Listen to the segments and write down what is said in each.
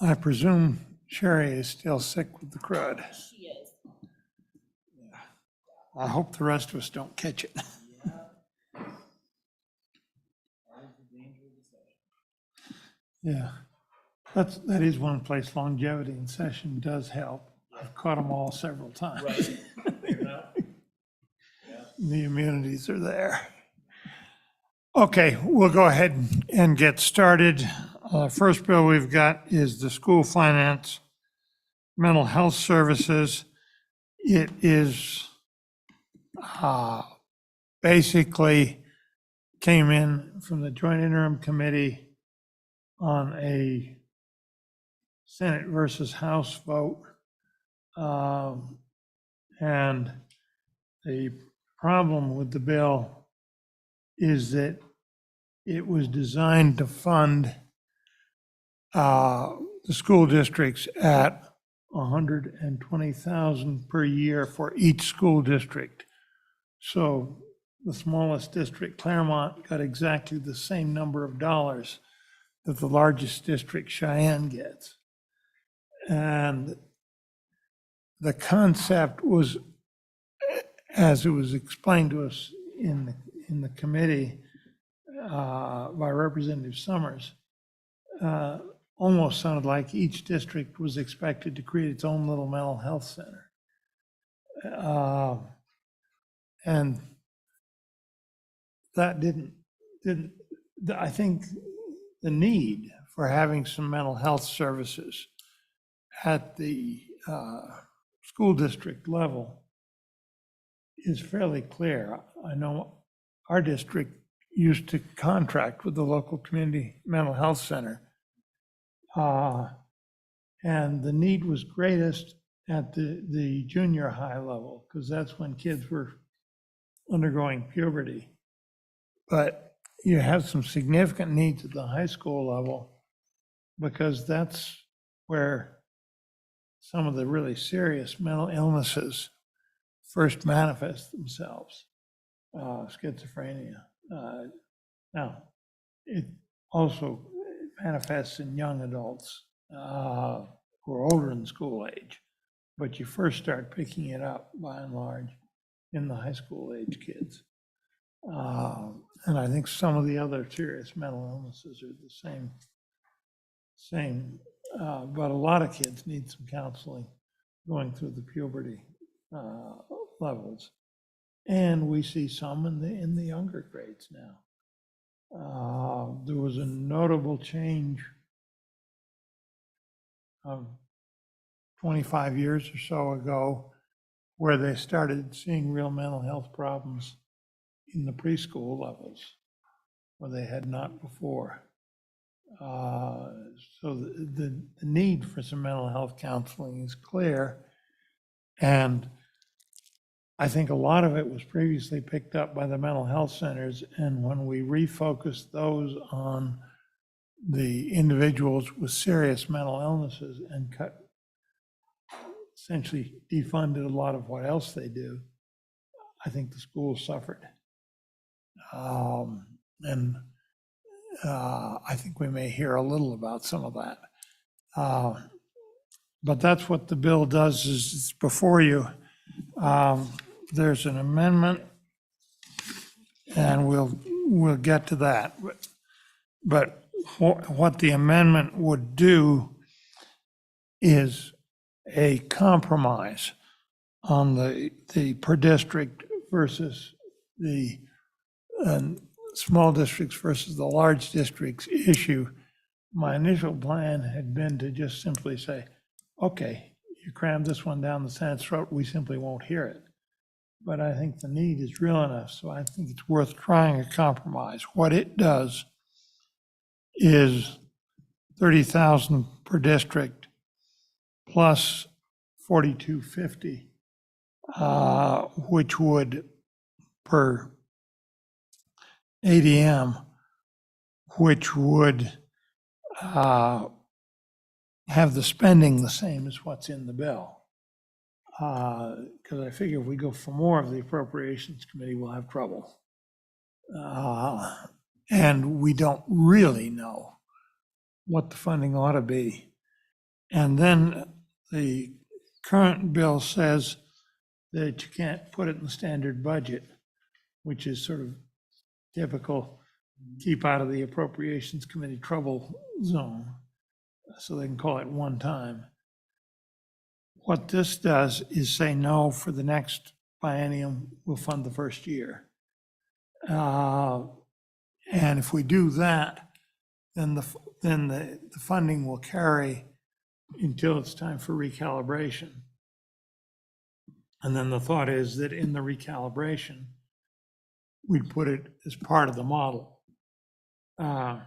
I presume Sherry is still sick with the crud. She is. I hope the rest of us don't catch it. Yeah, that is one place longevity in session does help. I've caught them all several times. Right. The immunities are there. Okay, we'll go ahead and get started. First bill we've got is the school finance mental health services. It is basically came in from the Joint Interim Committee on a Senate versus House vote. And the problem with the bill is that it was designed to fund the school districts at $120,000 per year for each school district. So the smallest district, Claremont, got exactly the same number of dollars that the largest district, Cheyenne, gets. And the concept was, as it was explained to us in the committee by Representative Summers, almost sounded like each district was expected to create its own little mental health center. And that didn't, I think the need for having some mental health services at the school district level is fairly clear. I know our district used to contract with the local community mental health center. And the need was greatest at the junior high level, because that's when kids were undergoing puberty. But you have some significant needs at the high school level, because that's where some of the really serious mental illnesses first manifest themselves, schizophrenia. Now, it also manifests in young adults who are older than school age, but you first start picking it up by and large in the high school age kids. And I think some of the other serious mental illnesses are the same, but a lot of kids need some counseling going through the puberty levels. And we see some in the younger grades now. There was a notable change 25 years or so ago where they started seeing real mental health problems in the preschool levels where they had not before. So the need for some mental health counseling is clear. And I think a lot of it was previously picked up by the mental health centers. And when we refocused those on the individuals with serious mental illnesses and essentially defunded a lot of what else they do, I think the schools suffered. And I think we may hear a little about some of that. But that's what the bill does, is it's before you. There's an amendment, and we'll get to that. But what the amendment would do is a compromise on the per district versus the small districts versus the large districts issue. My initial plan had been to just simply say, okay, you cram this one down the Senate's throat, we simply won't hear it. But I think the need is real enough, so I think it's worth trying a compromise. What it does is 30,000 per district plus 4,250, which would per ADM, which would have the spending the same as what's in the bill. Because I figure if we go for more of the Appropriations Committee, we'll have trouble. And we don't really know what the funding ought to be. And then the current bill says that you can't put it in the standard budget, which is sort of typical, keep out of the Appropriations Committee trouble zone, so they can call it one time. What this does is say no, for the next biennium, we'll fund the first year. And if we do that, then the funding will carry until it's time for recalibration. And then the thought is that in the recalibration, we'd put it as part of the model. That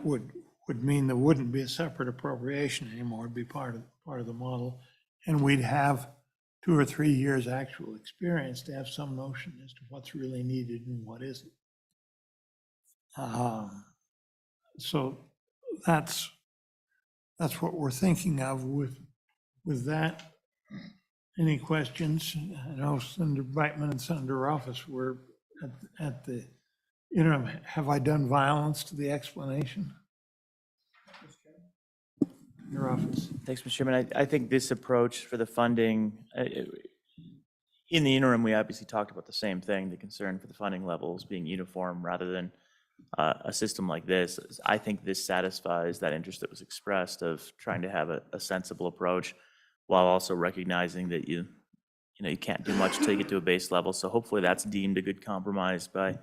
would mean there wouldn't be a separate appropriation anymore. It'd be part of the model. And we'd have 2 or 3 years actual experience to have some notion as to what's really needed and what isn't. So that's what we're thinking of with that. Any questions? I know Senator Brightman and Senator Ruffus were at the interim. Have I done violence to the explanation? Your office. Thanks, Mr. Chairman. I think this approach for the funding, in the interim, we obviously talked about the same thing, the concern for the funding levels being uniform rather than a system like this. I think this satisfies that interest that was expressed of trying to have a sensible approach while also recognizing that you can't do much till you get to a base level. So hopefully that's deemed a good compromise by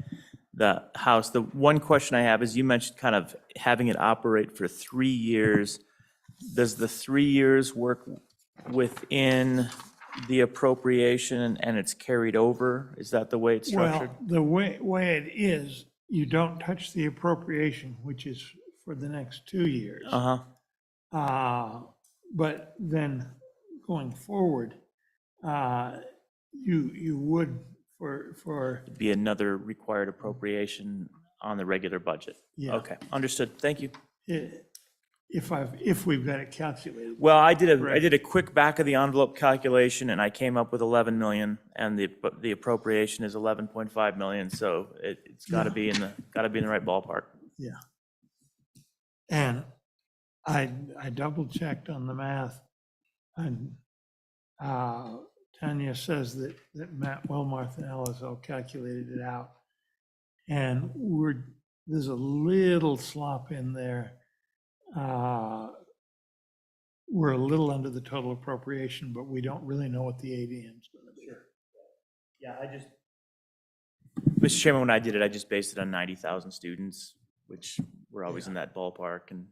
the House. The one question I have is, you mentioned kind of having it operate for 3 years. Does the 3 years work within the appropriation and it's carried over? Is that the way it's structured? Well, the way it is, you don't touch the appropriation, which is for the next 2 years. But then going forward, you would for be another required appropriation on the regular budget. Yeah. Okay, understood. Thank you. If we've got it calculated. Well, I did a quick back of the envelope calculation and I came up with 11 million, and the appropriation is 11.5 million. So it's got to be in the right ballpark. Yeah. And I double checked on the math, and Tanya says that Matt Wilmarth and LSL calculated it out, and there's a little slop in there. We're a little under the total appropriation, but we don't really know what the ADM is going to be. Sure. Yeah, Mr. Chairman, when I did it, I just based it on 90,000 students, which we're always in that ballpark, and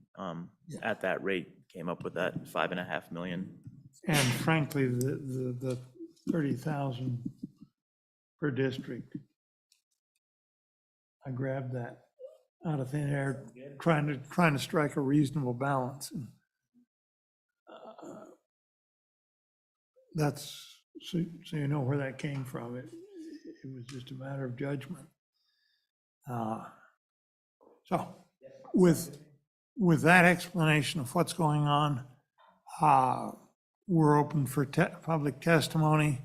at that rate came up with that 5.5 million. And frankly, the 30,000 per district, I grabbed that out of thin air, trying to strike a reasonable balance. And that's so you know where that came from. It was just a matter of judgment. So with that explanation of what's going on, we're open for public testimony.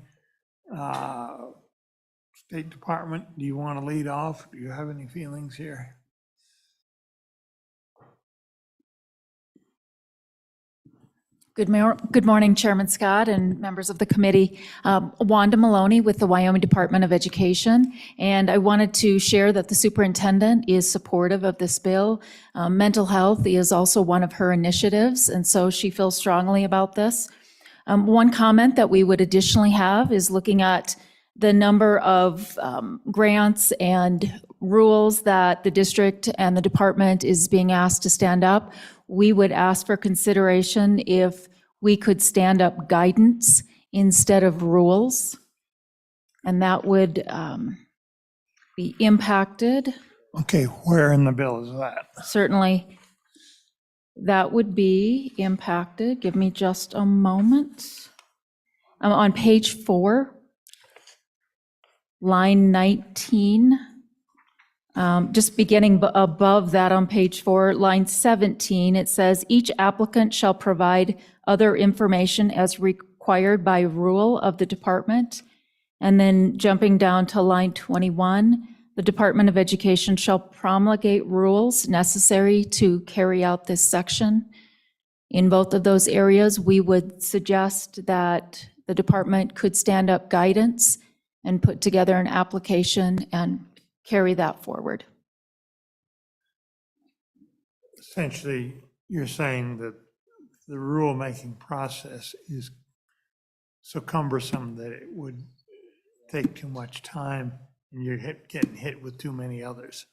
State Department, do you want to lead off? Do you have any feelings here? Good morning, Chairman Scott and members of the committee. Wanda Maloney with the Wyoming Department of Education, and I wanted to share that the superintendent is supportive of this bill. Mental health is also one of her initiatives, and so she feels strongly about this. One comment that we would additionally have is looking at the number of grants and rules that the district and the department is being asked to stand up. We would ask for consideration if we could stand up guidance instead of rules, and that would be impacted. Okay, where in the bill is that? Certainly, that would be impacted. Give me just a moment. On page 4, line 19. Just beginning above that on page 4, line 17, it says, each applicant shall provide other information as required by rule of the department. And then jumping down to line 21, The Department of Education shall promulgate rules necessary to carry out this section. In both of those areas, we would suggest that the department could stand up guidance and put together an application and carry that forward. Essentially, you're saying that the rulemaking process is so cumbersome that it would take too much time and you're getting hit with too many others.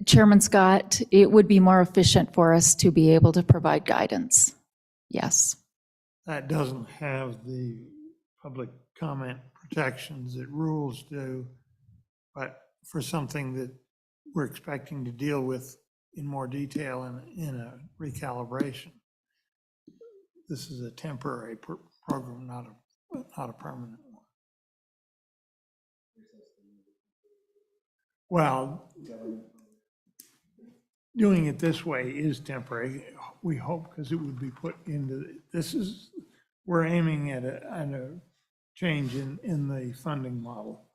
Chairman Scott, it would be more efficient for us to be able to provide guidance. Yes. That doesn't have the public comment protections that rules do, but for something that we're expecting to deal with in more detail in a recalibration, this is a temporary program, not a permanent one. Well, doing it this way is temporary, we hope, because it would be put into, we're aiming at a change in the funding model.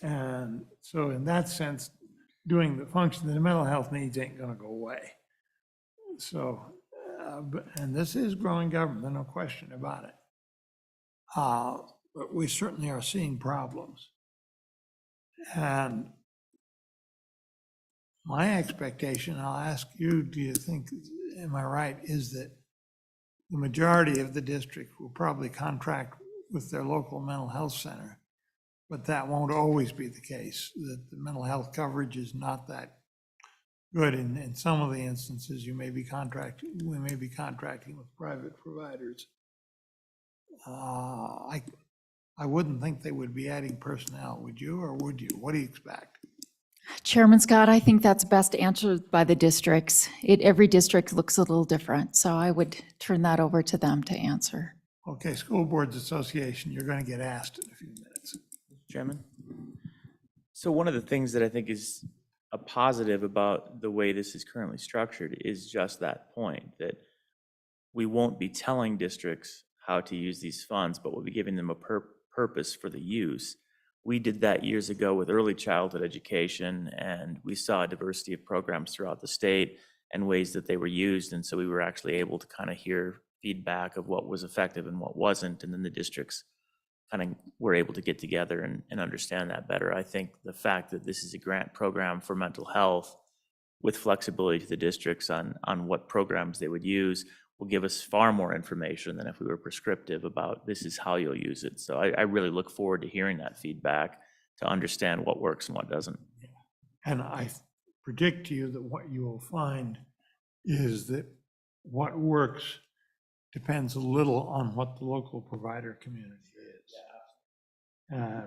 And so in that sense, doing the function, the mental health needs ain't gonna go away. So, and this is growing government, no question about it. But we certainly are seeing problems. And my expectation, I'll ask you, do you think, am I right, is that the majority of the district will probably contract with their local mental health center, but that won't always be the case, that the mental health coverage is not that good. In some of the instances, we may be contracting with private providers. I wouldn't think they would be adding personnel, would you, or would you? What do you expect? Chairman Scott, I think that's best answered by the districts. Every district looks a little different, so I would turn that over to them to answer. Okay, School Boards Association, you're going to get asked in a few minutes. Chairman? So one of the things that I think is a positive about the way this is currently structured is just that point, that we won't be telling districts how to use these funds, but we'll be giving them a purpose for the use. We did that years ago with early childhood education, and we saw a diversity of programs throughout the state and ways that they were used. And so we were actually able to kind of hear feedback of what was effective and what wasn't. And then the districts kind of were able to get together and understand that better. I think the fact that this is a grant program for mental health with flexibility to the districts on what programs they would use will give us far more information than if we were prescriptive about this is how you'll use it. So I really look forward to hearing that feedback to understand what works and what doesn't. And I predict to you that what you will find is that what works depends a little on what the local provider community is.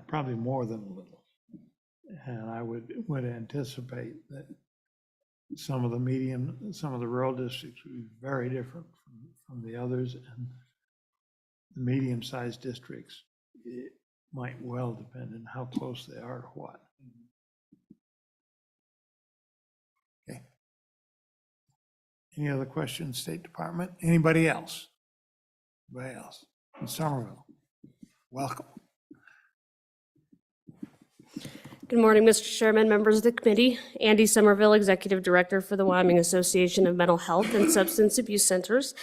Probably more than a little. And I would anticipate that some of the rural districts would be very different from the others, and the medium-sized districts, it might well depend on how close they are to what. Okay. Any other questions, State Department? Anybody else? Anybody else? In Somerville, welcome. Good morning, Mr. Chairman, members of the committee. Andy Somerville, Executive Director for the Wyoming Association of Mental Health and Substance Abuse Centers.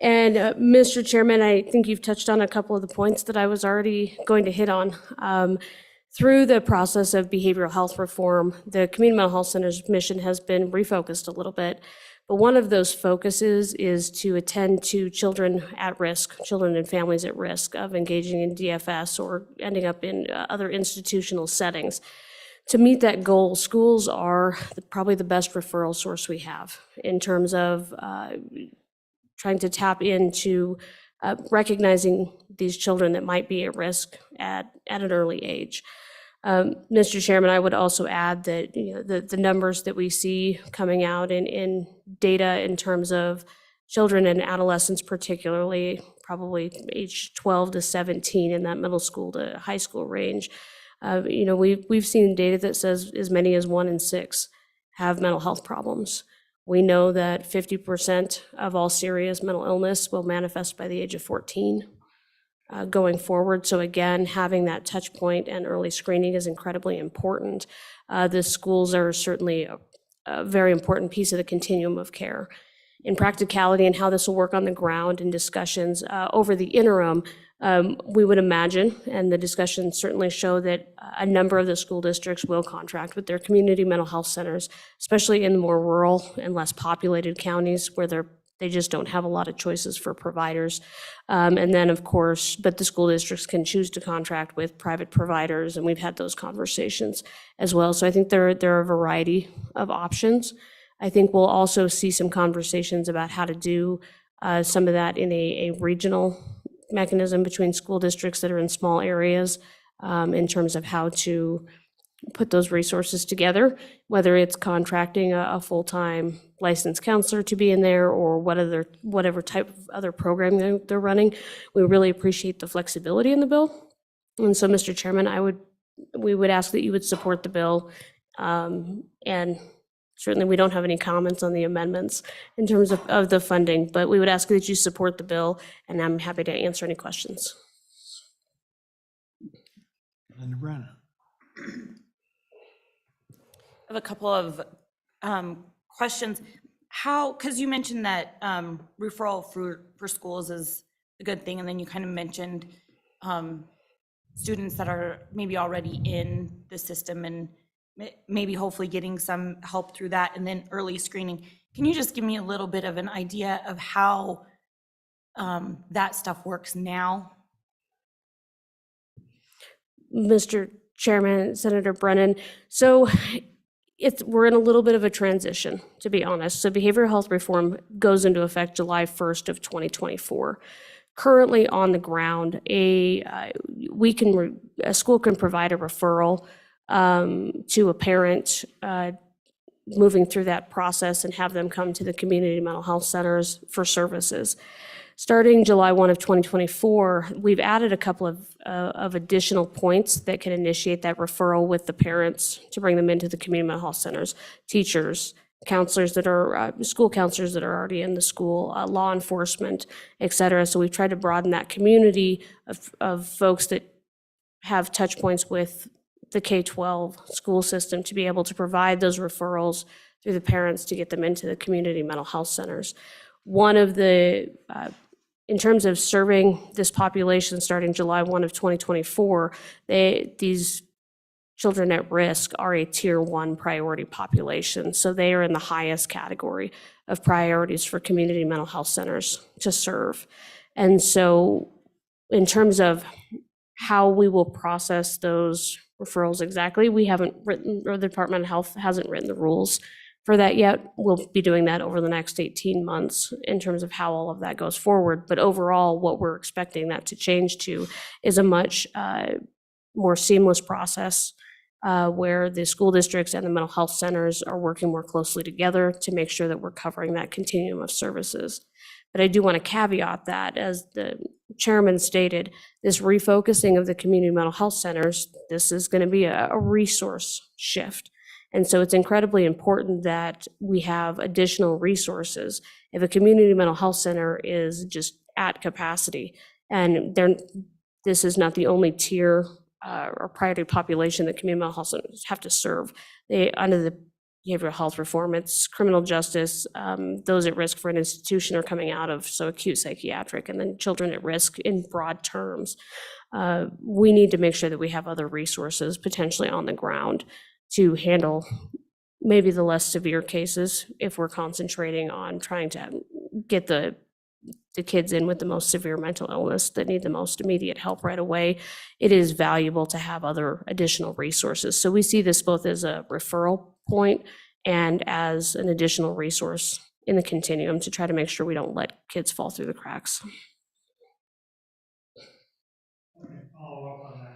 And Mr. Chairman, I think you've touched on a couple of the points that I was already going to hit on. Through the process of behavioral health reform, the Community Mental Health Center's mission has been refocused a little bit. But one of those focuses is to attend to children at risk, children and families at risk of engaging in DFS or ending up in other institutional settings. To meet that goal, schools are probably the best referral source we have in terms of trying to tap into recognizing these children that might be at risk at an early age. Mr. Chairman, I would also add that the numbers that we see coming out in data in terms of children and adolescents, particularly probably age 12 to 17 in that middle school to high school range, we've seen data that says as many as 1 in 6 have mental health problems. We know that 50% of all serious mental illness will manifest by the age of 14. going forward. So again, having that touch point and early screening is incredibly important. The schools are certainly a very important piece of the continuum of care. In practicality and how this will work on the ground in discussions over the interim, we would imagine, and the discussions certainly show that a number of the school districts will contract with their community mental health centers, especially in the more rural and less populated counties where they just don't have a lot of choices for providers. And then, of course, but the school districts can choose to contract with private providers, and we've had those conversations as well. So I think there are a variety of options. I think we'll also see some conversations about how to do some of that in a regional mechanism between school districts that are in small areas in terms of how to put those resources together, whether it's contracting a full-time licensed counselor to be in there or whatever type of other program they're running. We really appreciate the flexibility in the bill. And so, Mr. Chairman, we would ask that you would support the bill. And certainly we don't have any comments on the amendments in terms of the funding, but we would ask that you support the bill, and I'm happy to answer any questions. Linda Brennan. I have a couple of questions. Because you mentioned that referral for schools is a good thing, and then you kind of mentioned students that are maybe already in the system and maybe hopefully getting some help through that, and then early screening. Can you just give me a little bit of an idea of how that stuff works now? Mr. Chairman, Senator Brennan, so we're in a little bit of a transition, to be honest. So behavioral health reform goes into effect July 1st of 2024. Currently on the ground, a school can provide a referral to a parent moving through that process and have them come to the community mental health centers for services. Starting July 1 of 2024, we've added a couple of additional points that can initiate that referral with the parents to bring them into the community mental health centers, teachers, counselors that are, school counselors that are already in the school, law enforcement, et cetera. So we've tried to broaden that community of folks that have touch points with the K-12 school system to be able to provide those referrals through the parents to get them into the community mental health centers. One of the, in terms of serving this population starting July 1 of 2024, these children at risk are a tier 1 priority population. So they are in the highest category of priorities for community mental health centers to serve. And so in terms of how we will process those referrals exactly, we haven't written, or the Department of Health hasn't written the rules for that yet. We'll be doing that over the next 18 months in terms of how all of that goes forward. But overall, what we're expecting that to change to is a much more seamless process where the school districts and the mental health centers are working more closely together to make sure that we're covering that continuum of services. But I do want to caveat that, as the chairman stated, this refocusing of the community mental health centers, this is going to be a resource shift. And so it's incredibly important that we have additional resources. If a community mental health center is just at capacity, and this is not the only tier or priority population that community mental health centers have to serve. Under the behavioral health reform, it's criminal justice, those at risk for an institution are coming out of, so acute psychiatric, and then children at risk in broad terms. We need to make sure that we have other resources potentially on the ground to handle maybe the less severe cases if we're concentrating on trying to get the kids in with the most severe mental illness that need the most immediate help right away. It is valuable to have other additional resources. So we see this both as a referral point and as an additional resource in the continuum to try to make sure we don't let kids fall through the cracks. Follow up on that.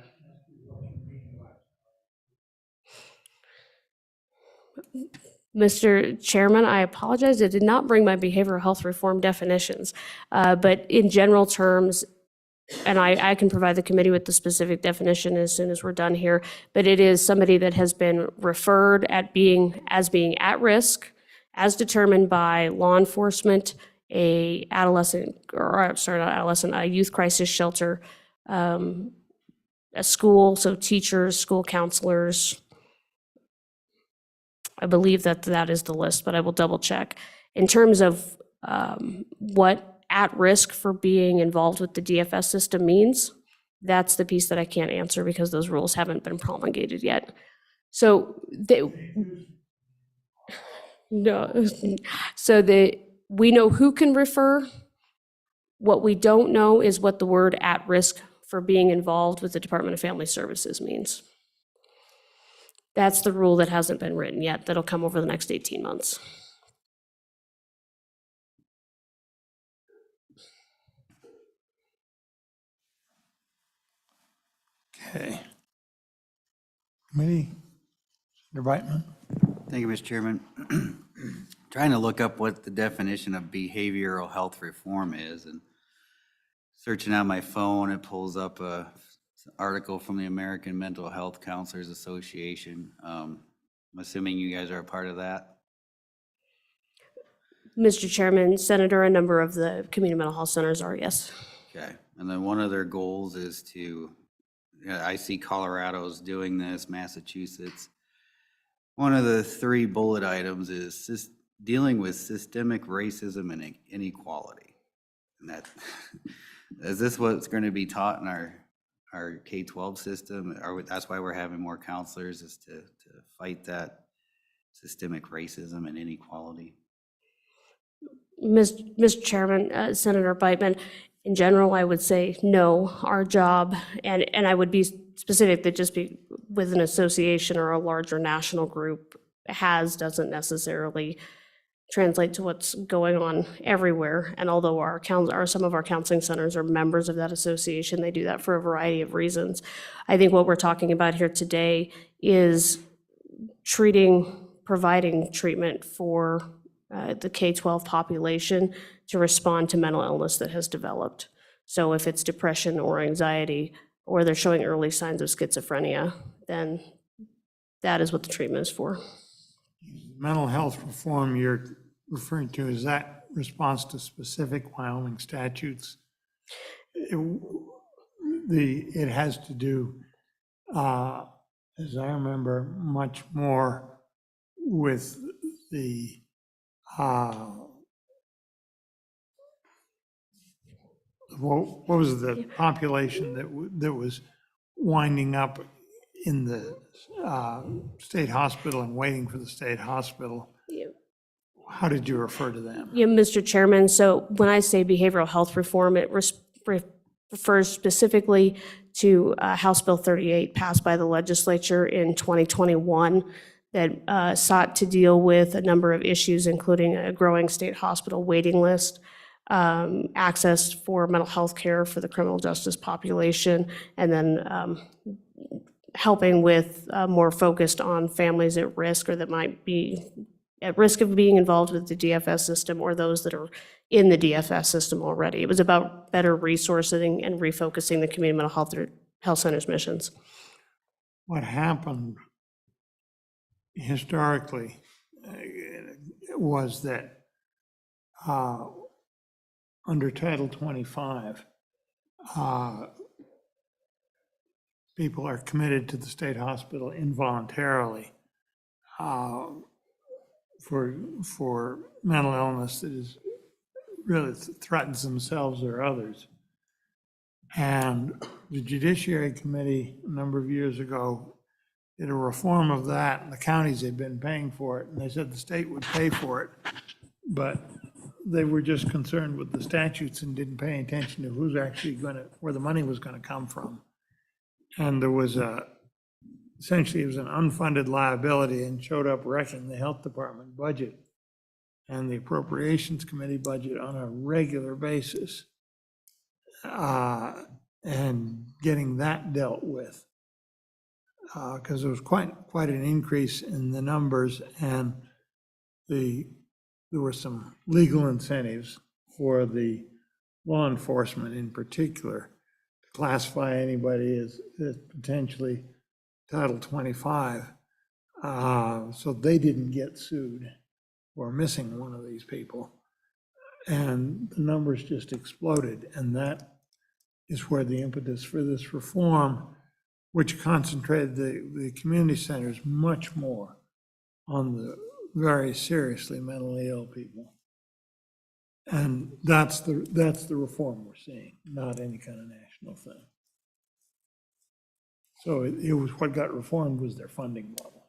Mr. Chairman, I apologize. I did not bring my behavioral health reform definitions, but in general terms, and I can provide the committee with the specific definition as soon as we're done here, but it is somebody that has been referred as being at risk, as determined by law enforcement, a youth crisis shelter, a school, so teachers, school counselors. I believe that that is the list, but I will double check. In terms of what at risk for being involved with the DFS system means, that's the piece that I can't answer because those rules haven't been promulgated yet. So no, so we know who can refer. What we don't know is what the word at risk for being involved with the Department of Family Services means. That's the rule that hasn't been written yet. That'll come over the next 18 months. Okay. Committee, Senator Brightman? Thank you, Mr. Chairman. Trying to look up what the definition of behavioral health reform is, and searching on my phone, it pulls up an article from the American Mental Health Counselors Association. I'm assuming you guys are a part of that? Mr. Chairman, Senator, a number of the community mental health centers are, yes. Okay, and then one of their goals is to, I see Colorado's doing this, Massachusetts. One of the 3 bullet items is dealing with systemic racism and inequality. And that, is this what's going to be taught in our K-12 system? That's why we're having more counselors, is to fight that systemic racism and inequality? Mr. Chairman, Senator Brightman, in general, I would say no. Our job, and I would be specific that just be with an association or a larger national group doesn't necessarily translate to what's going on everywhere. And although some of our counseling centers are members of that association, they do that for a variety of reasons. I think what we're talking about here today is providing treatment for the K-12 population to respond to mental illness that has developed. So if it's depression or anxiety, or they're showing early signs of schizophrenia, then that is what the treatment is for. Mental health reform you're referring to, is that response to specific Wyoming statutes? It has to do, as I remember, much more with the what was the population that was winding up in the state hospital and waiting for the state hospital? How did you refer to them? Yeah, Mr. Chairman, so when I say behavioral health reform, it refers specifically to House Bill 38 passed by the legislature in 2021 that sought to deal with a number of issues, including a growing state hospital waiting list, access for mental health care for the criminal justice population, and then helping with more focused on families at risk or that might be at risk of being involved with the DFS system or those that are in the DFS system already. It was about better resourcing and refocusing the community mental health centers' missions. What happened historically was that under Title 25, people are committed to the state hospital involuntarily for mental illness that is really threatens themselves or others. And the Judiciary Committee a number of years ago did a reform of that, and the counties had been paying for it, and they said the state would pay for it, but they were just concerned with the statutes and didn't pay attention to who's actually where the money was gonna come from. And there was essentially it was an unfunded liability and showed up wrecking the health department budget and the appropriations committee budget on a regular basis, and getting that dealt with. Because there was quite an increase in the numbers, and there were some legal incentives for the law enforcement in particular to classify anybody as potentially Title 25. So they didn't get sued for missing one of these people. And the numbers just exploded, and that is where the impetus for this reform, which concentrated the community centers much more on the very seriously mentally ill people. And that's the reform we're seeing, not any kind of national thing. So it was what got reformed was their funding level.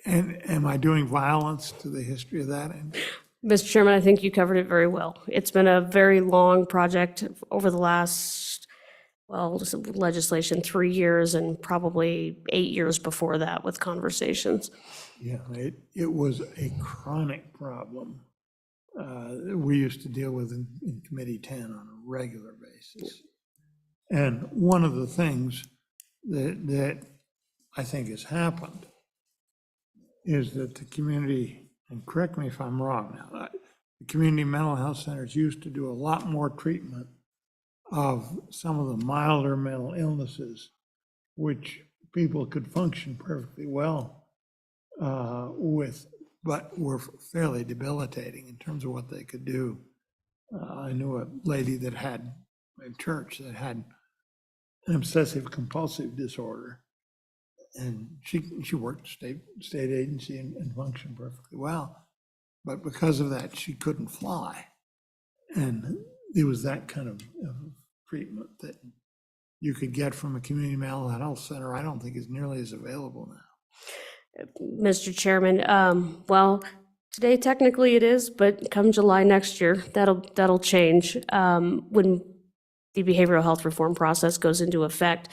And am I doing violence to the history of that? And Mr. Chairman, I think you covered it very well. It's been a very long project over the last, well, legislation, 3 years and probably 8 years before that with conversations. yeah, it was a chronic problem we used to deal with in Committee 10 on a regular basis. And one of the things that I think has happened is that the community, and correct me if I'm wrong now, the community mental health centers used to do a lot more treatment of some of the milder mental illnesses, which people could function perfectly well with, but were fairly debilitating in terms of what they could do. I knew a lady that had, in church, that had an obsessive compulsive disorder. And she worked state agency and functioned perfectly well. But because of that, she couldn't fly. And it was that kind of treatment that you could get from a community mental health center, I don't think is nearly as available now. Mr. Chairman, well, today technically it is, but come July next year, that'll change. When the behavioral health reform process goes into effect,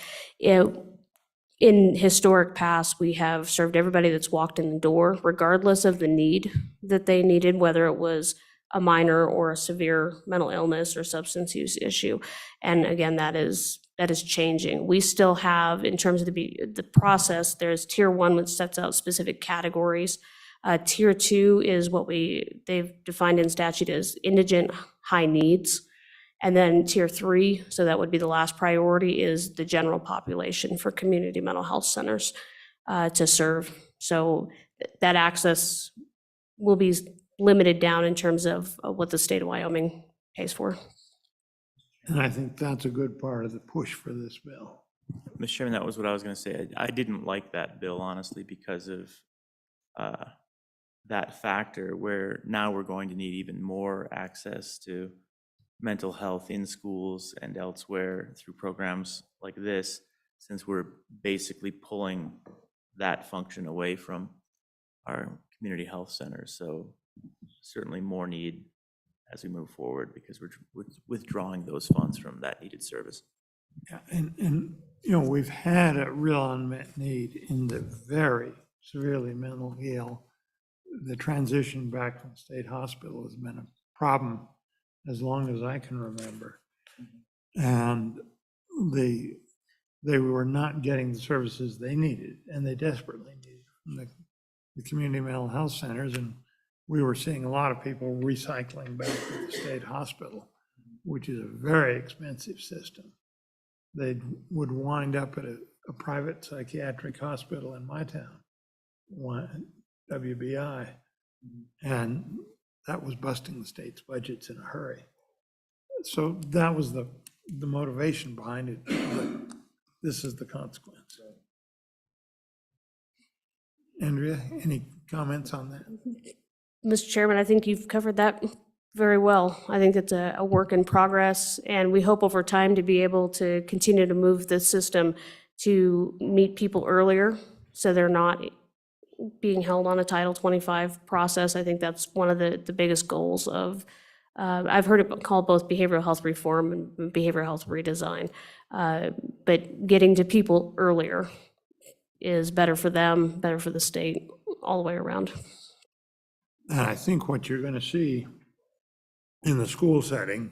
in historic past, we have served everybody that's walked in the door, regardless of the need that they needed, whether it was a minor or a severe mental illness or substance use issue. And again, that is changing. We still have, in terms of the process, there's tier 1, which sets out specific categories. Tier 2 is what they've defined in statute as indigent high needs. And then tier 3, so that would be the last priority, is the general population for community mental health centers to serve. So that access will be limited down in terms of what the state of Wyoming pays for. And I think that's a good part of the push for this bill. Mr. Chairman, that was what I was going to say. I didn't like that bill, honestly, because of that factor where now we're going to need even more access to mental health in schools and elsewhere through programs like this, since we're basically pulling that function away from our community health centers. So certainly more need as we move forward because we're withdrawing those funds from that needed service. Yeah, and we've had a real unmet need in the very severely mentally ill. The transition back from state hospital has been a problem as long as I can remember. And they were not getting the services they needed, and they desperately needed from the community mental health centers. And we were seeing a lot of people recycling back to the state hospital, which is a very expensive system. They would wind up at a private psychiatric hospital in my town, WBI, and that was busting the state's budgets in a hurry. So that was the motivation behind it, but this is the consequence. Andrea, any comments on that? Mr. Chairman, I think you've covered that very well. I think it's a work in progress, and we hope over time to be able to continue to move the system to meet people earlier so they're not being held on a Title 25 process. I think that's one of the biggest goals of, I've heard it called both behavioral health reform and behavioral health redesign, but getting to people earlier is better for them, better for the state, all the way around. And I think what you're going to see in the school setting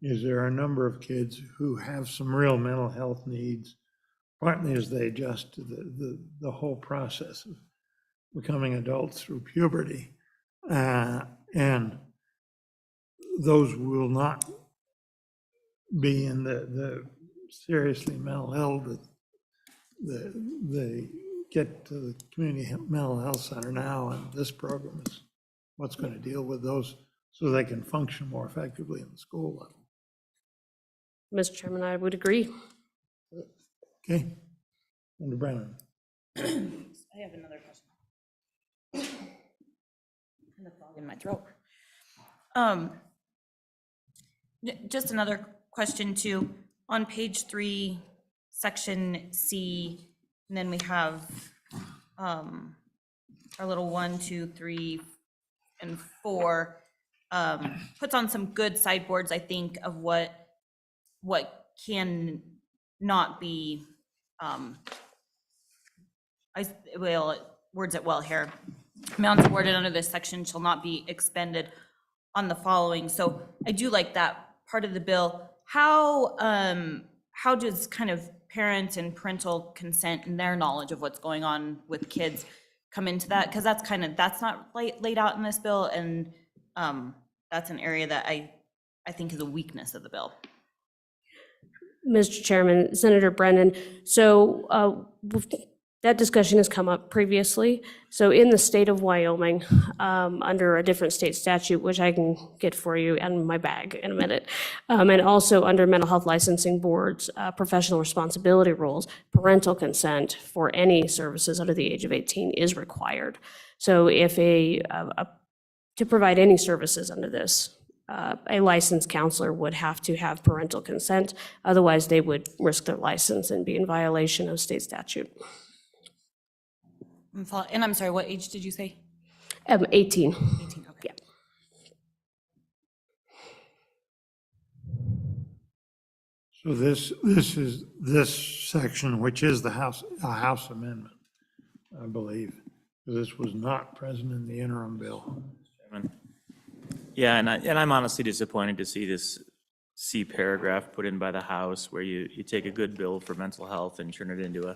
is there are a number of kids who have some real mental health needs, partly as they adjust to the whole process of becoming adults through puberty. And those will not be in the seriously mental ill that they get to the community mental health center now, and this program is what's going to deal with those so they can function more effectively in the school level. Mr. Chairman, I would agree. Okay? Senator Brennan. I have another question. And the frog in my throat. Just another question too. On page 3, section C, and then we have our little 1, 2, 3, and 4, puts on some good sideboards, I think, of what can not be, words it well here. Amounts awarded under this section shall not be expended on the following. So I do like that part of the bill. How does kind of parents and parental consent and their knowledge of what's going on with kids come into that? Because that's not laid out in this bill, and that's an area that I think is a weakness of the bill. Mr. Chairman, Senator Brennan, so that discussion has come up previously. So in the state of Wyoming, under a different state statute, which I can get for you in my bag in a minute, and also under mental health licensing boards, professional responsibility rules, parental consent for any services under the age of 18 is required. So if to provide any services under this, a licensed counselor would have to have parental consent. Otherwise, they would risk their license and be in violation of state statute. And I'm sorry, what age did you say? 18. 18, okay. Yeah. So this section, which is a House amendment, I believe. This was not present in the interim bill. Yeah, and I'm honestly disappointed to see this C paragraph put in by the House where you take a good bill for mental health and turn it into a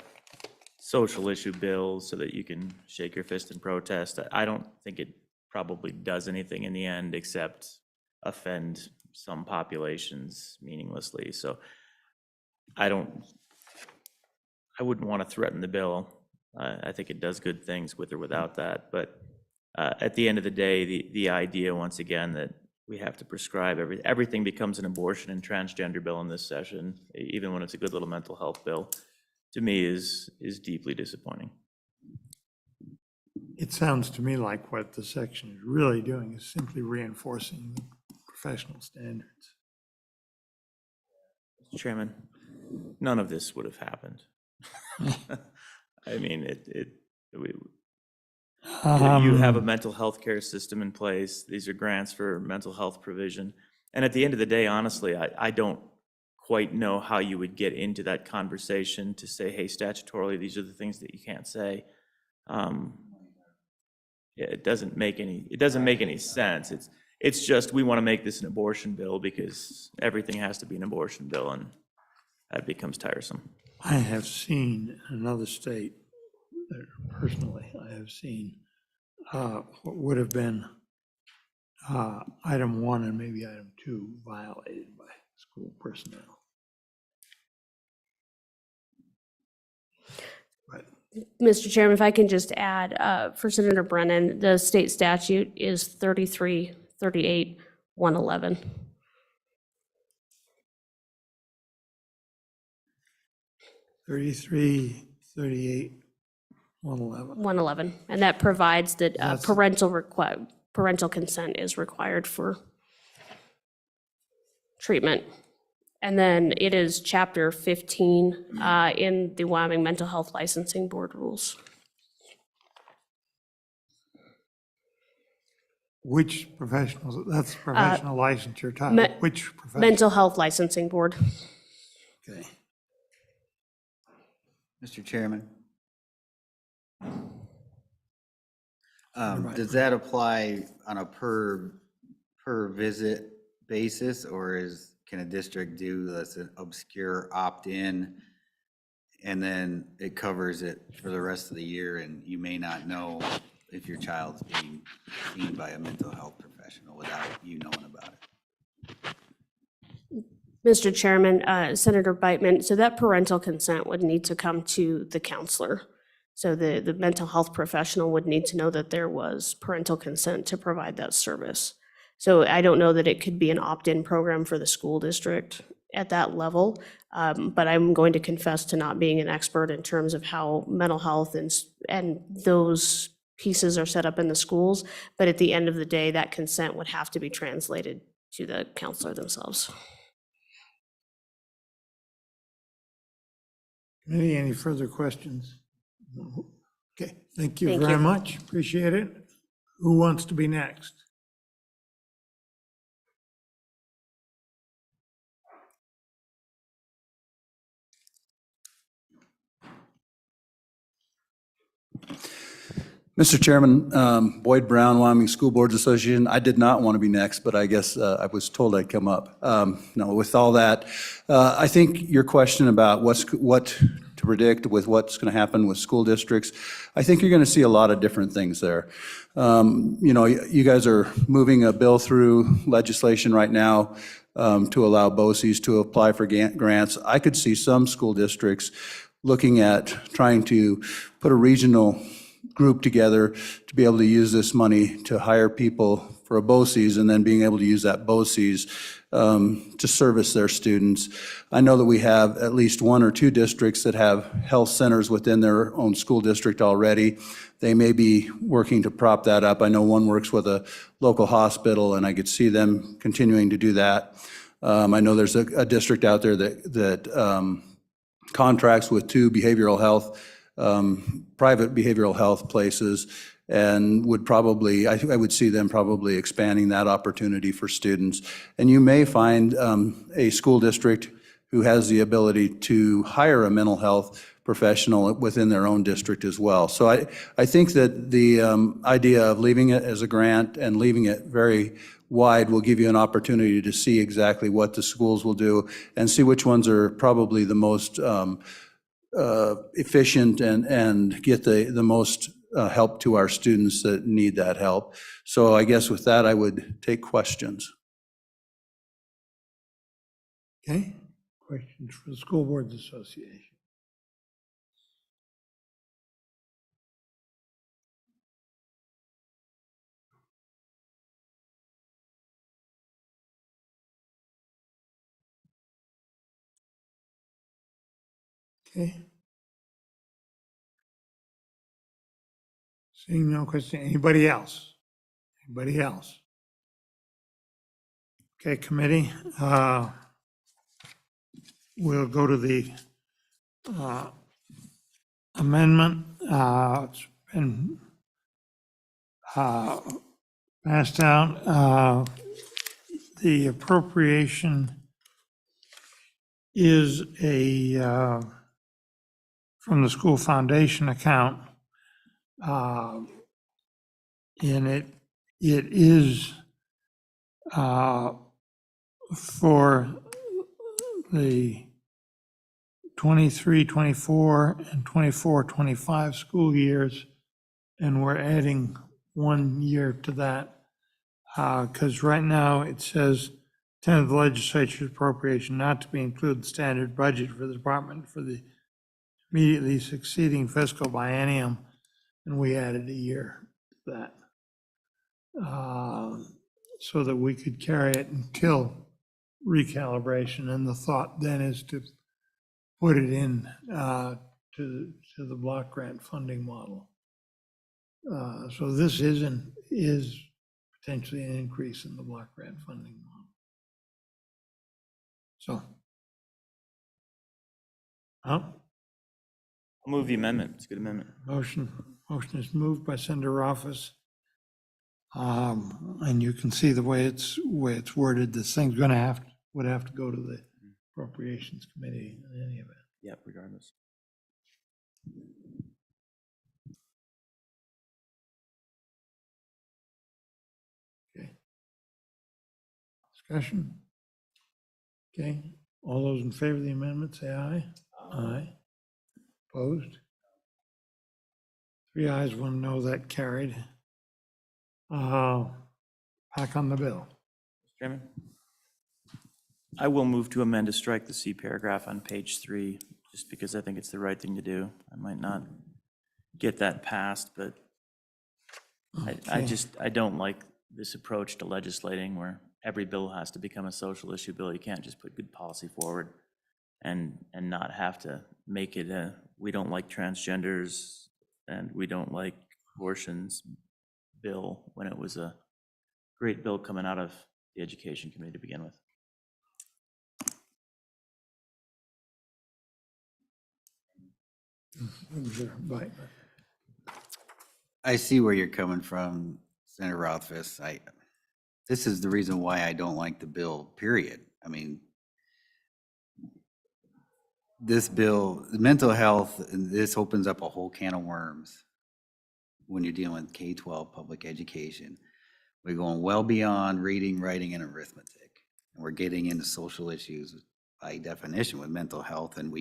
social issue bill so that you can shake your fist and protest. I don't think it probably does anything in the end except offend some populations meaninglessly. So I wouldn't want to threaten the bill. I think it does good things with or without that. But at the end of the day, the idea, once again, that we have to prescribe everything becomes an abortion and transgender bill in this session, even when it's a good little mental health bill, to me is deeply disappointing. It sounds to me like what the section is really doing is simply reinforcing the professional standards. Mr. Chairman, none of this would have happened. I mean, you have a mental health care system in place. These are grants for mental health provision. And at the end of the day, honestly, I don't quite know how you would get into that conversation to say, hey, statutorily, these are the things that you can't say. It doesn't make any sense. It's just, we want to make this an abortion bill because everything has to be an abortion bill, and that becomes tiresome. I have seen in another state, personally, I have seen what would have been item 1 and maybe item 2 violated by school personnel. But Mr. Chairman, if I can just add, for Senator Brennan, the state statute is 3338-111. 33, 38, 111. 111, and that provides that That's- parental consent is required for treatment. And then it is chapter 15 in the Wyoming Mental Health Licensing Board rules. Which professionals, that's professional licensure title, me- which professional? Mental Health Licensing Board. Okay. Mr. Chairman. Does that apply on a per visit basis, or can a district do this obscure opt-in and then it covers it for the rest of the year and you may not know if your child's being seen by a mental health professional without you knowing about it? Mr. Chairman, Senator Beitman, so that parental consent would need to come to the counselor. So the mental health professional would need to know that there was parental consent to provide that service. So I don't know that it could be an opt-in program for the school district at that level. But I'm going to confess to not being an expert in terms of how mental health and those pieces are set up in the schools. But at the end of the day, that consent would have to be translated to the counselor themselves. Any further questions? No. Okay, thank you Thank very you. much. Appreciate it. Who wants to be next? Mr. Chairman, Boyd Brown, Wyoming School Boards Association. I did not want to be next, but I guess I was told I'd come up. No, with all that, I think your question about what to predict with what's going to happen with school districts, I think you're going to see a lot of different things there. You guys are moving a bill through legislation right now to allow BOCES to apply for grants. I could see some school districts looking at trying to put a regional group together to be able to use this money to hire people for a BOCES and then being able to use that BOCES to service their students. I know that we have at least 1 or 2 districts that have health centers within their own school district already. They may be working to prop that up. I know one works with a local hospital, and I could see them continuing to do that. I know there's a district out there that contracts with 2 behavioral health private behavioral health places, and would probably, I would see them probably expanding that opportunity for students. And you may find a school district who has the ability to hire a mental health professional within their own district as well. So I think that the idea of leaving it as a grant and leaving it very wide will give you an opportunity to see exactly what the schools will do and see which ones are probably the most efficient and get the most help to our students that need that help. So I guess with that, I would take questions. Okay, questions for the School Boards Association? Okay. Seeing no question, anybody else? Anybody else? Okay, committee, we'll go to the amendment. It's been passed out. The appropriation is from the school foundation account. And it is for the 23-24 and 24-25 school years, and we're adding 1 year to that, because right now it says of the legislature's appropriation not to be included in the standard budget for the department for the immediately succeeding fiscal biennium, and we added a year to that so that we could carry it until recalibration. And the thought then is to put it in to the block grant funding model. So this is potentially an increase in the block grant funding model. So, I'll move the amendment. It's a good amendment. motion is moved by Senator Rothfuss. And you can see the way it's worded. This thing's would have to go to the Appropriations Committee in any event. Yep, regardless. Okay. Discussion? Okay, all those in favor of the amendment, say aye. Aye. Opposed? 3 ayes, 1 no, that carried. Back on the bill. Mr. Chairman? I will move to amend to strike the C paragraph on page 3, just because I think it's the right thing to do. I might not get that passed, but I Okay. don't like this approach to legislating where every bill has to become a social issue bill. You can't just put good policy forward and not have to make it a, we don't like transgenders and we don't like abortions bill, when it was a great bill coming out of the Education Committee to begin with. Right. I see where you're coming from, Senator Rothfuss. This is the reason why I don't like the bill, period. I mean, this bill, the mental health, this opens up a whole can of worms when you're dealing with K-12 public education. We're going well beyond reading, writing, and arithmetic. And we're getting into social issues by definition with mental health, and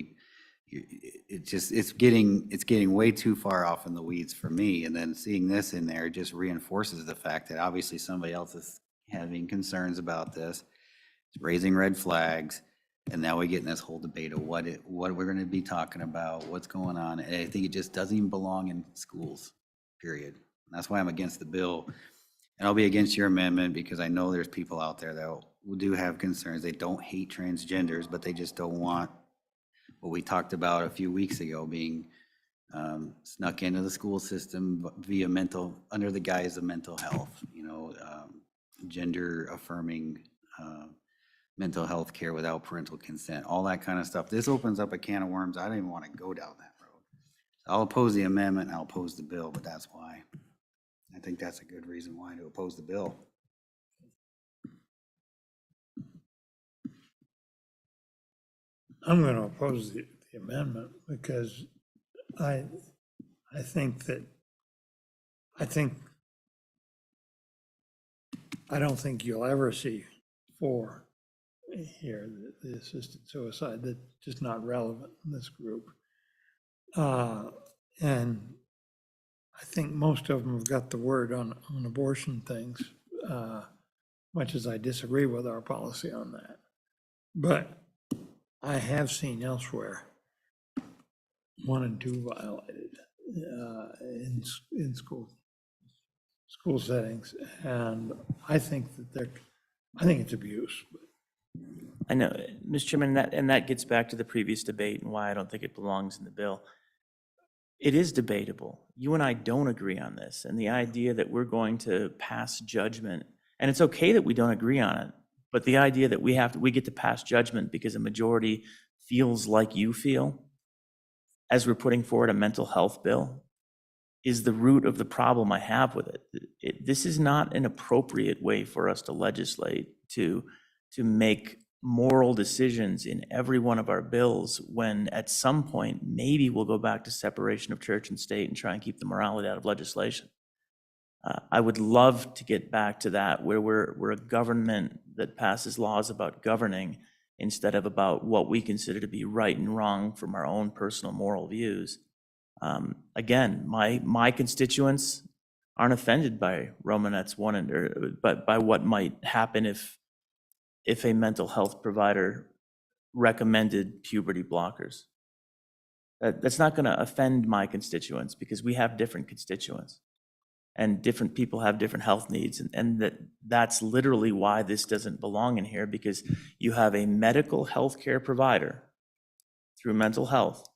it's getting way too far off in the weeds for me. And then seeing this in there just reinforces the fact that obviously somebody else is having concerns about this. It's raising red flags. And now we get in this whole debate of what we're going to be talking about, what's going on. And I think it just doesn't even belong in schools, period. And that's why I'm against the bill. And I'll be against your amendment because I know there's people out there that do have concerns. They don't hate transgenders, but they just don't want what we talked about a few weeks ago being snuck into the school system via under the guise of mental health, gender affirming mental health care without parental consent, all that kind of stuff. This opens up a can of worms. I don't even want to go down that road. I'll oppose the amendment and I'll oppose the bill, but that's why. I think that's a good reason why to oppose the bill. I'm going to oppose the amendment because I don't think you'll ever see 4 here, the assisted suicide. That's just not relevant in this group. And I think most of them have got the word on abortion things, much as I disagree with our policy on that. But I have seen elsewhere 1 and 2 violated in school settings, and I think it's abuse. I know, Mr. Chairman, and that gets back to the previous debate and why I don't think it belongs in the bill. It is debatable. You and I don't agree on this, and the idea that we're going to pass judgment, and it's okay that we don't agree on it, but the idea that we get to pass judgment because a majority feels like you feel, as we're putting forward a mental health bill, is the root of the problem I have with it. This is not an appropriate way for us to legislate, to make moral decisions in every one of our bills, when at some point, maybe we'll go back to separation of church and state and try and keep the morality out of legislation. I would love to get back to that, where we're a government that passes laws about governing instead of about what we consider to be right and wrong from our own personal moral views. Again, my constituents aren't offended by Romanets 1 but by what might happen if a mental health provider recommended puberty blockers. That's not going to offend my constituents because we have different constituents and different people have different health needs. And that's literally why this doesn't belong in here, because you have a medical health care provider through mental health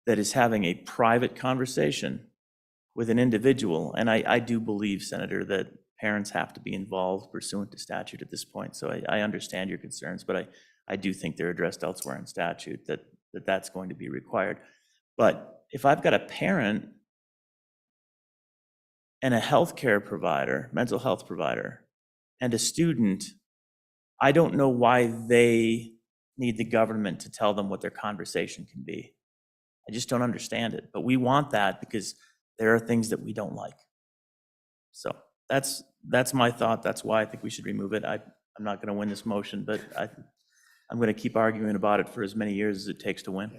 that is having a private conversation with an individual. And I do believe, Senator, that parents have to be involved pursuant to statute at this point. So I understand your concerns, but I do think they're addressed elsewhere in statute that's going to be required. But if I've got a parent and a healthcare provider, mental health provider, and a student, I don't know why they need the government to tell them what their conversation can be. I just don't understand it. But we want that because there are things that we don't like. So that's my thought. That's why I think we should remove it. I'm not going to win this motion, but I'm going to keep arguing about it for as many years as it takes to win.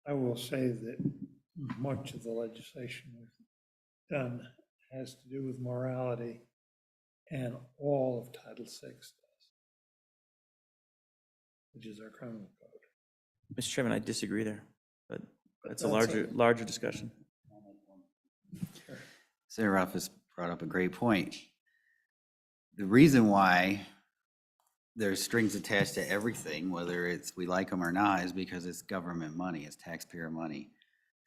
I will say that much of the legislation we've done has to do with morality, and all of Title VI does, which is our criminal code. Mr. Chairman, I disagree there, but that's a That's larger discussion. Senator Ruffus brought up a great point. The reason why there's strings attached to everything, whether it's we like them or not, is because it's government money, it's taxpayer money.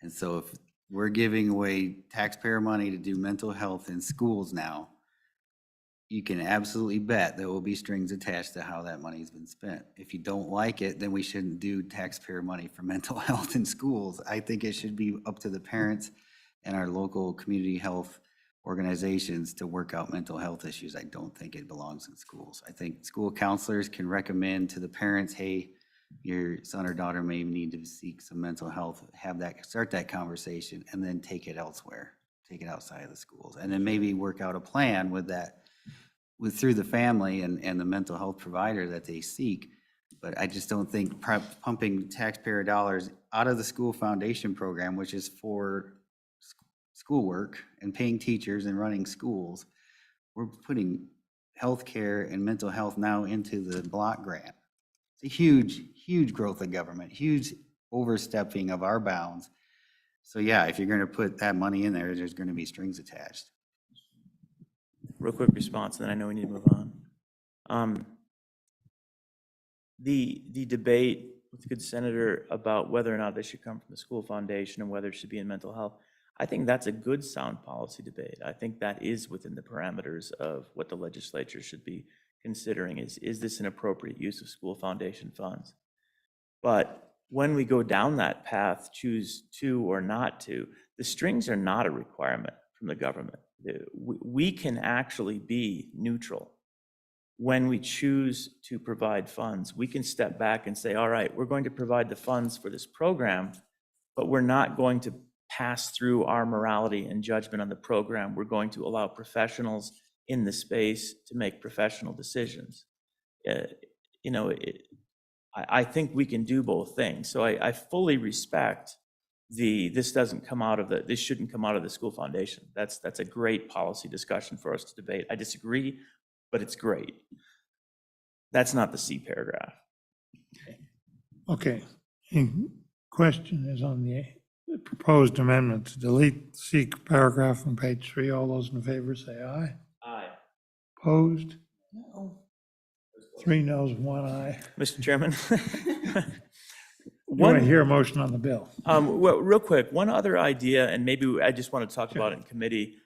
And so if we're giving away taxpayer money to do mental health in schools now, you can absolutely bet there will be strings attached to how that money's been spent. If you don't like it, then we shouldn't do taxpayer money for mental health in schools. I think it should be up to the parents and our local community health organizations to work out mental health issues. I don't think it belongs in schools. I think school counselors can recommend to the parents, hey, your son or daughter may need to seek some mental health, start that conversation, and then take it elsewhere, take it outside of the schools. And then maybe work out a plan with that, through the family and the mental health provider that they seek. But I just don't think pumping taxpayer dollars out of the school foundation program, which is for schoolwork and paying teachers and running schools, we're putting healthcare and mental health now into the block grant. It's a huge, huge growth of government, huge overstepping of our bounds. So yeah, if you're going to put that money in there, there's going to be strings attached. Real quick response, and then I know we need to move on. The debate with the good senator about whether or not they should come from the school foundation and whether it should be in mental health, I think that's a good sound policy debate. I think that is within the parameters of what the legislature should be considering is this an appropriate use of school foundation funds? But when we go down that path, choose to or not to, the strings are not a requirement from the government. We can actually be neutral. When we choose to provide funds, we can step back and say, all right, we're going to provide the funds for this program, but we're not going to pass through our morality and judgment on the program. We're going to allow professionals in the space to make professional decisions. I think we can do both things. So I fully respect this shouldn't come out of the school foundation. That's a great policy discussion for us to debate. I disagree, but it's great. That's not the C paragraph. Okay. Question is on the proposed amendment to delete C paragraph on page 3. All those in favor say aye. Aye. Opposed? 3 noes, 1 aye. Mr. Chairman? Do I hear a motion on the bill? Well, real quick, one other idea, and maybe I just want to talk about it in committee.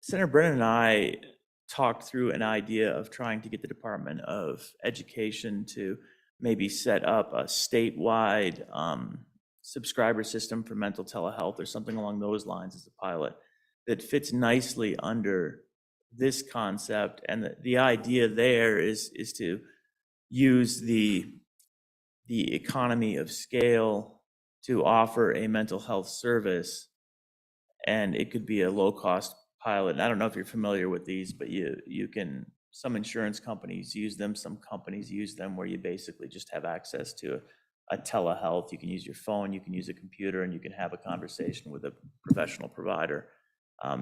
Senator Brennan and I talked through an idea of trying to get the Department of Education to maybe set up a statewide subscriber system for mental telehealth or something along those lines as a pilot that fits nicely under this concept. And the idea there is to use the economy of scale to offer a mental health service, and it could be a low-cost pilot. And I don't know if you're familiar with these, but you can, some insurance companies use them, some companies use them where you basically just have access to a telehealth. You can use your phone, you can use a computer, and you can have a conversation with a professional provider.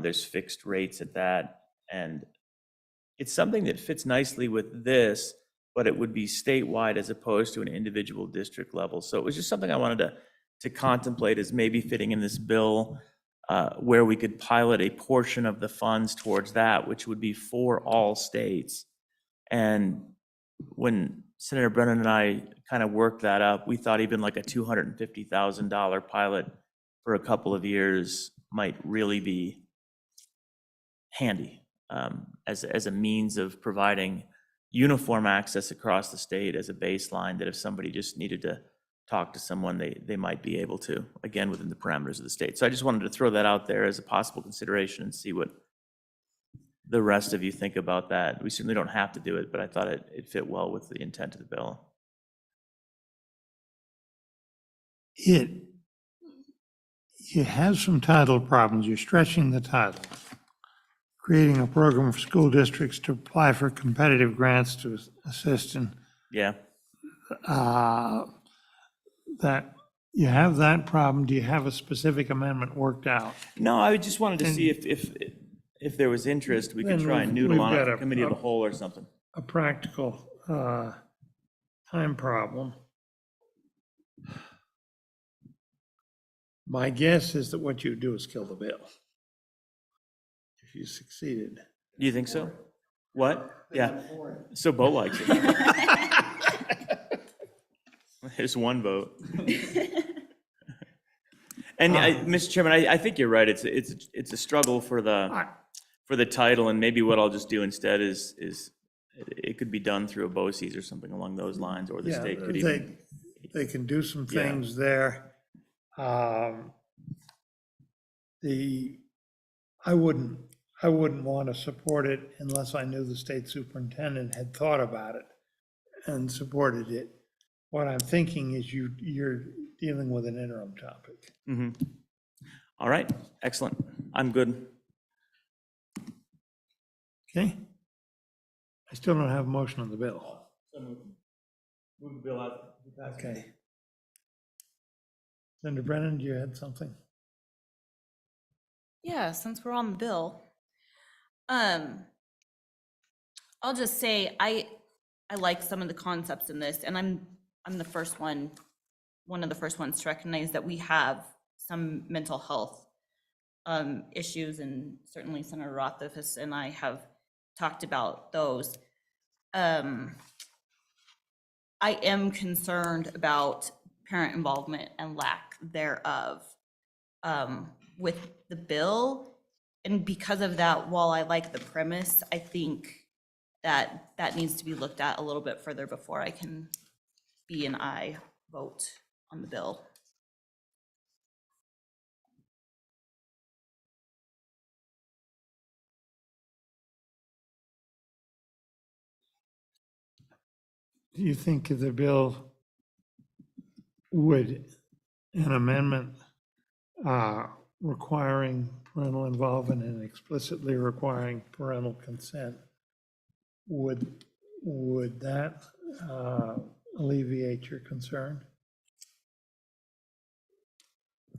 There's fixed rates at that, and it's something that fits nicely with this, but it would be statewide as opposed to an individual district level. So it was just something I wanted to contemplate as maybe fitting in this bill where we could pilot a portion of the funds towards that, which would be for all states. And when Senator Brennan and I kind of worked that up, we thought even like a $250,000 pilot for a couple of years might really be handy as a means of providing uniform access across the state as a baseline, that if somebody just needed to talk to someone, they might be able to, again, within the parameters of the state. So I just wanted to throw that out there as a possible consideration and see what the rest of you think about that. We certainly don't have to do it, but I thought it fit well with the intent of the bill. You have some title problems. You're stretching the title. Creating a program for school districts to apply for competitive grants to assist in Yeah. that. You have that problem. Do you have a specific amendment worked out? No, I just wanted to see if there was interest, we could Then try and we've noodle on got a a- committee of the whole or something. A practical time problem. My guess is that what you do is kill the bill. If you succeeded. Do you think so? What? Yeah. So Bo likes it. There's one vote. And Mr. Chairman, I think you're right. It's a struggle for the title, and maybe what I'll just do instead is it could be done through a BOCES or something along those lines, or the Yeah, state could even. they can do some Yeah. things there. I wouldn't want to support it unless I knew the state superintendent had thought about it and supported it. What I'm thinking is you're dealing with an interim topic. Mhm. All right, excellent. I'm good. Okay? I still don't have a motion on the bill. Move the bill out. Okay. Senator Brennan, you had something? Yeah, since we're on the bill, I'll just say I like some of the concepts in this, and I'm one of the first ones to recognize that we have some mental health issues, and certainly Senator Rothfuss and I have talked about those. I am concerned about parent involvement and lack thereof with the bill. And because of that, while I like the premise, I think that that needs to be looked at a little bit further before I can be an aye vote on the bill. Do you think the bill would, an amendment requiring parental involvement and explicitly requiring parental consent, would that alleviate your concern?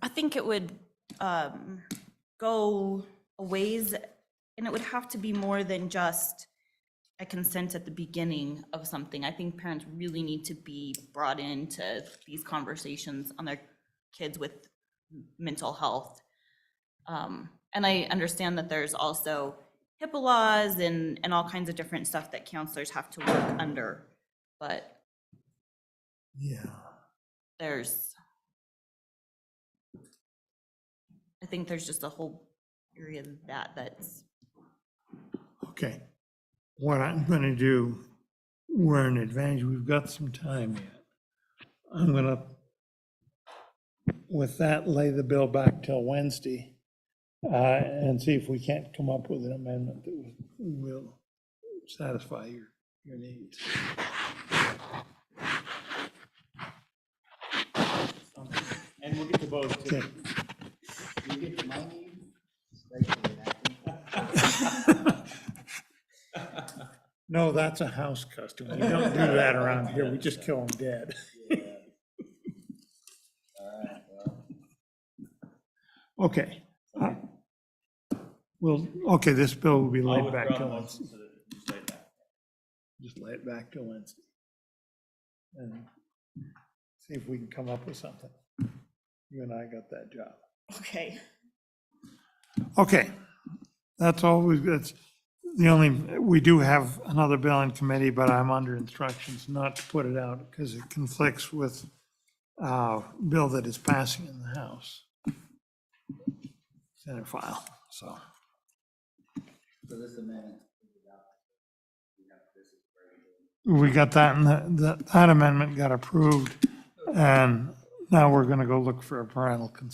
I think it would go a ways, and it would have to be more than just a consent at the beginning of something. I think parents really need to be brought into these conversations on their kids with mental health. And I understand that there's also HIPAA laws and all kinds of different stuff that counselors have to work under, but Yeah. I think there's just a whole area of that's. Okay. What I'm going to do, we're an advantage, we've got some time yet. I'm going to, with that, lay the bill back till Wednesday and see if we can't come up with an amendment that will satisfy your needs. And we'll get to both too. Okay. No, that's a house custom. We don't do that around here. We just kill them dead. Okay. Well, okay, this bill will be laid back till Wednesday. Just lay it back till Wednesday. And see if we can come up with something. You and I got that job. Okay. Okay, that's all that's the only, we do have another bill in committee, but I'm under instructions not to put it out because it conflicts with bill that is passing in the House. Senate file, so. We got that, and that amendment got approved, and now we're gonna go look for a parental consent.